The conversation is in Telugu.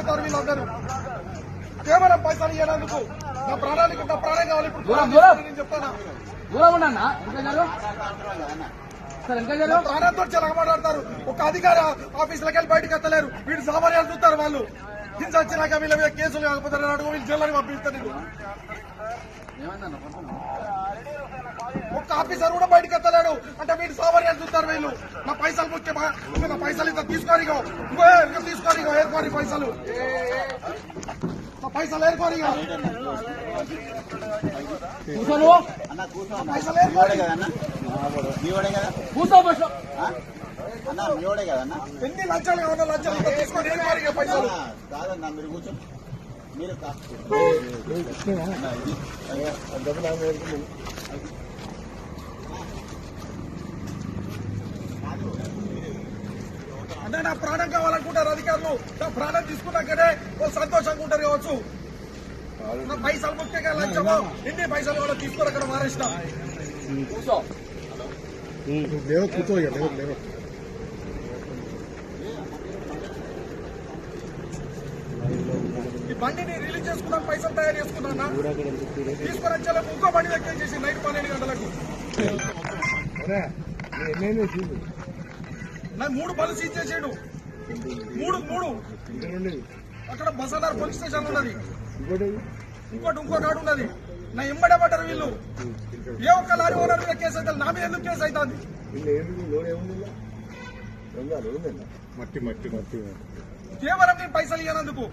తిరుగుతారు వీళ్ళందరూ. కేవలం పైసలు ఇవ్వడానికి నా ప్రాణం కావాలి. ఇప్పుడు నేను చెప్తానా ప్రాణంతో చాలా మాట్లాడతారు. ఒక అధికారి ఆఫీసులకు వెళ్ళి బయటకు ఎత్తలేరు. వీళ్ళు సామాన్యాలు చూస్తారు. వాళ్ళు హింస వచ్చినాక వీళ్ళ మీద కేసులు కాకపోతే అడుగు వీళ్ళు జైల్లోకి పంపిస్తారు. ఒక్క ఆఫీసర్ కూడా బయటకు ఎత్తలేడు అంటే వీళ్ళు సామాన్యాలు చూస్తారు. వీళ్ళు నా పైసలు ముఖ్యమా? నా పైసలు ఇంత తీసుకోనిగో ఇంకో తీసుకోనిగో ఏర్కోని పైసలు నా పైసలు ఏర్కోనిగో పైసలు ఏర్కోని ఎన్ని లంచాలు కావాలా? లంచాలు తీసుకొని ఏర్కోనిగో పైసలు మీరు కూర్చో. మీరు అంటే నా ప్రాణం కావాలనుకుంటారు అధికారులు. నా ప్రాణం తీసుకున్నాకనే వాళ్ళు సంతోషంగా ఉంటారు కావచ్చు. నా పైసలు ముఖ్యంగా లంచమో ఎన్ని పైసలు కూడా తీసుకొని అక్కడ మారేసిన ఈ బండిని రిలీజ్ చేసుకున్నాను. పైసలు తయారు చేసుకున్నా తీసుకొని వచ్చేలా ఇంకో బండి వ్యక్తం చేసి నైట్ 12 గంటలకు నాకు 3 బళ్ళు సీజ్ చేసాడు. 3 అక్కడ బసాదార్ పోలీస్ స్టేషన్ ఉన్నది. ఇంకో కాడు ఉన్నది. నా ఎంబడే పడ్డారు వీళ్ళు. ఏ ఒక్క లారీ ఓనర్ మీద కేసు అయితే నా మీద ఎందుకు కేసు అవుతుంది? కేవలం నేను పైసలు ఇవ్వనందుకు.